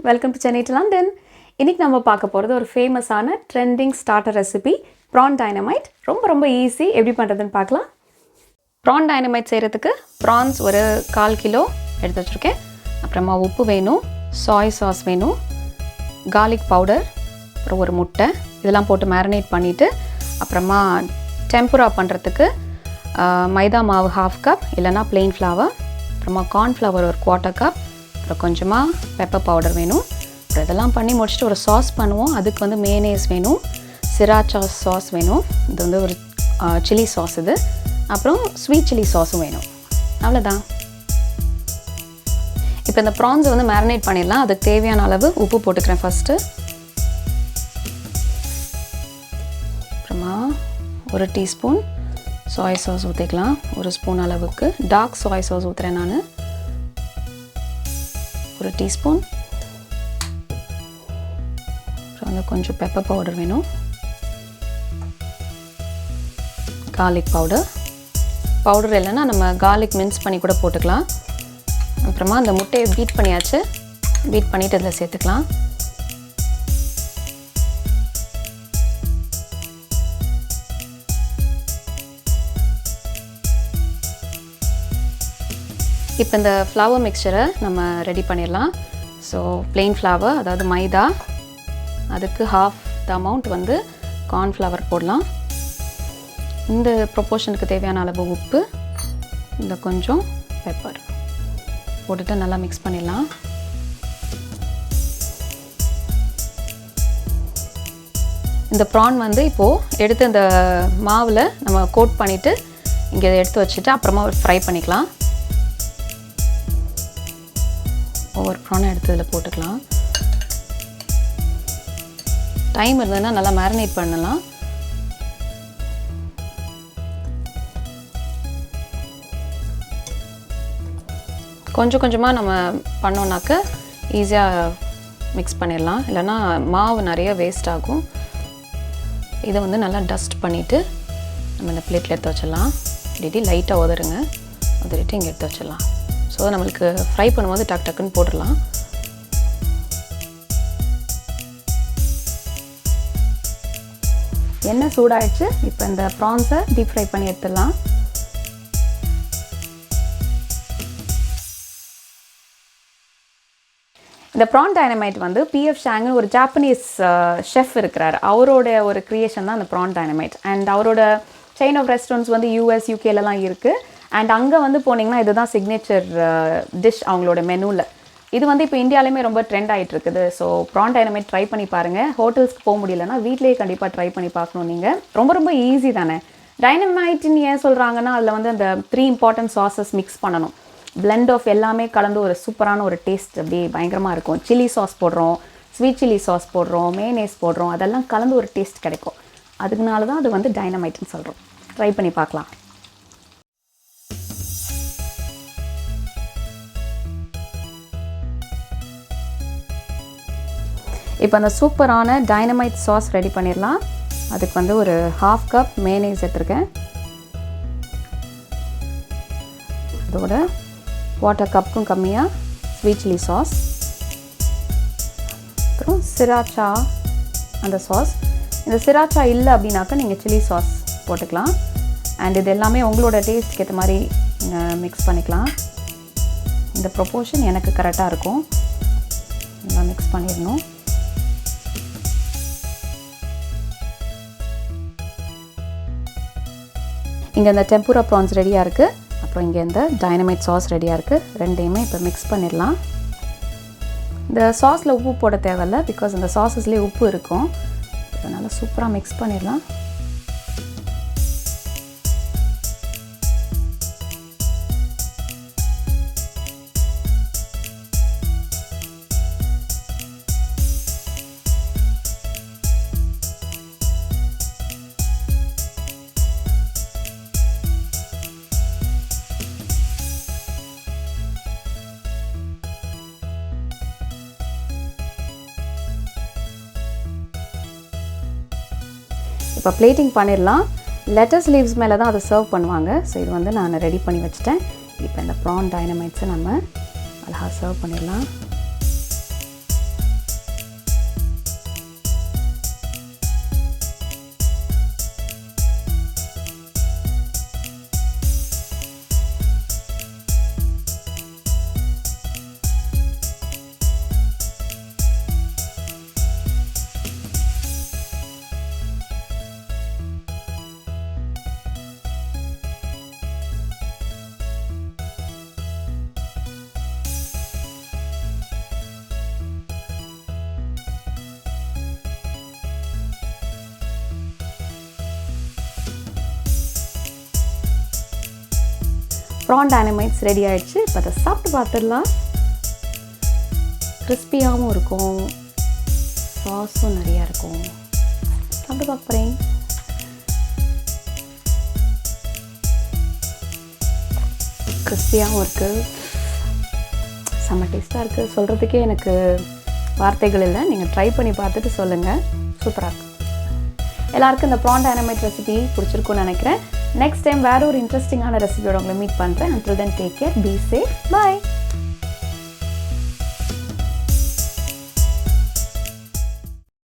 Welcome to Chennai to London. இன்னைக்கு நம்ம பார்க்க போறது ஒரு ஃபேமஸான trending starter recipe prawn dynamite. ரொம்ப ஈஸி. எப்படி பண்றதுன்னு பார்க்கலாம். prawn dynamite செய்யறதுக்கு prawns ஒரு 1/4 கிலோ எடுத்து வச்சிருக்கேன். அப்புறமா உப்பு வேணும், soy sauce வேணும், garlic powder, அப்புறம் ஒரு முட்டை இதெல்லாம் போட்டு மேரினேட் பண்ணிட்டு அப்புறமா டெம்புரா பண்றதுக்கு மைதா மாவு 1/2 கப் இல்லனா plain flour, அப்புறமா corn flour ஒரு 1/4 கப், அப்புறம் கொஞ்சமா பெப்பர் பவுடர் வேணும். அப்புறம் இதெல்லாம் பண்ணி முடிச்சிட்டு ஒரு சாஸ் பண்ணுவோம். அதுக்கு வந்து mayonnaise வேணும், sriracha சாஸ் வேணும். இது வந்து ஒரு chili சாஸ் இது. அப்புறம் sweet chili சாஸும் வேணும். அவ்வளவுதான். இப்போ இந்த prawns வந்து மேரினேட் பண்ணிடலாம். அதுக்கு தேவையான அளவு உப்பு போட்டுக்கிறேன் ஃபர்ஸ்ட். அப்புறமா ஒரு டீஸ்பூன் soy sauce ஊற்றிக்கலாம். ஒரு ஸ்பூன் அளவுக்கு டார்க் soy sauce ஊற்றுறேன் நான். ஒரு டீஸ்பூன். அப்புறம் வந்து கொஞ்சம் பெப்பர் பவுடர் வேணும், garlic பவுடர் இல்லைன்னா நம்ம garlic மின்ஸ் பண்ணி கூட போட்டுக்கலாம். அப்புறமா அந்த முட்டையை பீட் பண்ணியாச்சு. பீட் பண்ணிவிட்டு இதில் சேர்த்துக்கலாம். இப்போ இந்த ஃப்ளவர் மிக்சரை நம்ம ரெடி பண்ணிடலாம். ஸோ plain flour, அதாவது மைதா, அதுக்கு half the amount வந்து கார்ன்ஃப்ளவர் போடலாம். இந்த ப்ரொப்போர்ஷனுக்கு தேவையான அளவு உப்பு, இந்த கொஞ்சம் பெப்பர் போட்டுட்டு நல்லா மிக்ஸ் பண்ணிடலாம். இந்த ப்ரான் வந்து இப்போது எடுத்து இந்த மாவில் நம்ம கோட் பண்ணிவிட்டு இங்கே எடுத்து வச்சுட்டு அப்புறமா ஃப்ரை பண்ணிக்கலாம். ஒவ்வொரு ப்ரானை எடுத்து இதில் போட்டுக்கலாம். டைம் இருந்ததுன்னா நல்லா மேரினேட் பண்ணலாம். கொஞ்சமாக நம்ம பண்ணோன்னாக்க ஈஸியாக மிக்ஸ் பண்ணிடலாம். இல்லைன்னா மாவு நிறைய வேஸ்ட் ஆகும். இதை வந்து நல்லா டஸ்ட் பண்ணிவிட்டு நம்ம இந்த பிளேட்டில் எடுத்து வச்சிடலாம். இப்படி லைட்டாக உதறுங்க, உதறிட்டு இங்கே எடுத்து வச்சிடலாம். ஸோ நம்மளுக்கு ஃப்ரை பண்ணும்போது டக்குன்னு போட்டுடலாம். எண்ணெய் சூடாயிடுச்சு. இப்போ இந்த ப்ரான்ஸை டீப் ஃப்ரை பண்ணி எடுத்துடலாம். இந்த ப்ரான் டைனமைட் வந்து PF ஷாங்னு ஒரு ஜாப்பனீஸ் ஷெஃப் இருக்கிறார். அவரோட ஒரு க்ரியேஷன் தான் அந்த ப்ரான் டைனமைட். அண்ட் அவரோட செயின் ஆஃப் ரெஸ்டாரண்ட்ஸ் வந்து US UKலலாம் இருக்குது. அண்ட் அங்கே வந்து போனீங்கன்னா இதுதான் சிக்னேச்சர் டிஷ் அவங்களோட மெனுவில். இது வந்து இப்போ இந்தியாவிலேயுமே ரொம்ப ட்ரெண்ட் ஆகிட்டு இருக்குது. ஸோ ப்ரான் டைனமைட் ட்ரை பண்ணி பாருங்கள். ஹோட்டல்ஸ்க்கு போக முடியலன்னா வீட்லேயே கண்டிப்பாக ட்ரை பண்ணி பார்க்கணும். நீங்கள் ரொம்ப ஈஸி தானே. டைனமைட்னு ஏன் சொல்கிறாங்கன்னா அதில் வந்து அந்த 3 இம்பார்ட்டன்ட் சாஸஸ் மிக்ஸ் பண்ணணும். பிளெண்ட் ஆஃப் எல்லாமே கலந்து ஒரு சூப்பரான ஒரு டேஸ்ட் அப்படியே பயங்கரமாக இருக்கும். சில்லி சாஸ் போடுறோம், ஸ்வீட் சில்லி சாஸ் போடுறோம், மேனேஸ் போடுறோம், அதெல்லாம் கலந்து ஒரு டேஸ்ட் கிடைக்கும். அதுக்குனால தான் அது வந்து டைனமைட்னு சொல்கிறோம். ட்ரை பண்ணி பார்க்கலாம். இப்போ அந்த சூப்பரான டைனமைட் சாஸ் ரெடி பண்ணிடலாம். அதுக்கு வந்து ஒரு 1/2 கப் மேனேஸ் எடுத்துருக்கேன். அதோட 1/4 கப்புக்கும் கம்மியாக ஸ்வீட் சில்லி சாஸ், அப்புறம் sriracha அந்த சாஸ். இந்த sriracha இல்லை அப்படின்னாக்கா நீங்கள் சில்லி சாஸ் போட்டுக்கலாம். அண்ட் இது எல்லாமே உங்களோட டேஸ்ட்க்கு ஏற்ற மாதிரி மிக்ஸ் பண்ணிக்கலாம். இந்த ப்ரொப்போர்ஷன் எனக்கு கரெக்டாக இருக்கும். நல்லா மிக்ஸ் பண்ணிடணும். இங்கே இந்த டெம்புரா ப்ரான்ஸ் ரெடியாக இருக்குது. அப்புறம் இங்கே இந்த டைனமைட் சாஸ் ரெடியாக இருக்குது. ரெண்டையுமே இப்போ மிக்ஸ் பண்ணிடலாம். இந்த சாஸில் உப்பு போட தேவையில்லை, பிகாஸ் இந்த சாஸஸ்லேயே உப்பு இருக்கும். அதனால் சூப்பராக மிக்ஸ் பண்ணிடலாம். இப்போ பிளேட்டிங் பண்ணிடலாம். லெட்டஸ் லீவ்ஸ் மேலே தான் அதை சர்வ் பண்ணுவாங்க. ஸோ இது வந்து நான் ரெடி பண்ணி வச்சுட்டேன். இப்போ இந்த ப்ரான் டைனமைட்ஸை நம்ம அழகாக சர்வ் பண்ணிடலாம். ப்ரான் டைனமைட்ஸ் ரெடி ஆகிடுச்சு. இப்போ அதை சாப்பிட்டு பார்த்துடலாம். கிறிஸ்பியாகவும் இருக்கும், சாஸும் நிறையா இருக்கும். சாப்பிட்டு பார்க்குறேன். கிறிஸ்பியாகவும் இருக்குது, செம்ம டேஸ்ட்டாக இருக்குது. சொல்கிறதுக்கே எனக்கு வார்த்தைகள் இல்லை. நீங்கள் ட்ரை பண்ணி பார்த்துட்டு சொல்லுங்கள். சூப்பராக இருக்குது. எல்லாருக்கும் இந்த ப்ரான் டைனமைட் ரெசிபி பிடிச்சிருக்குன்னு நினைக்கிறேன். நெக்ஸ்ட் டைம் வேறு ஒரு இன்ட்ரெஸ்டிங்கான ரெசிபியோட உங்களை மீட் பண்ணுறேன். until then take care, be safe, bye.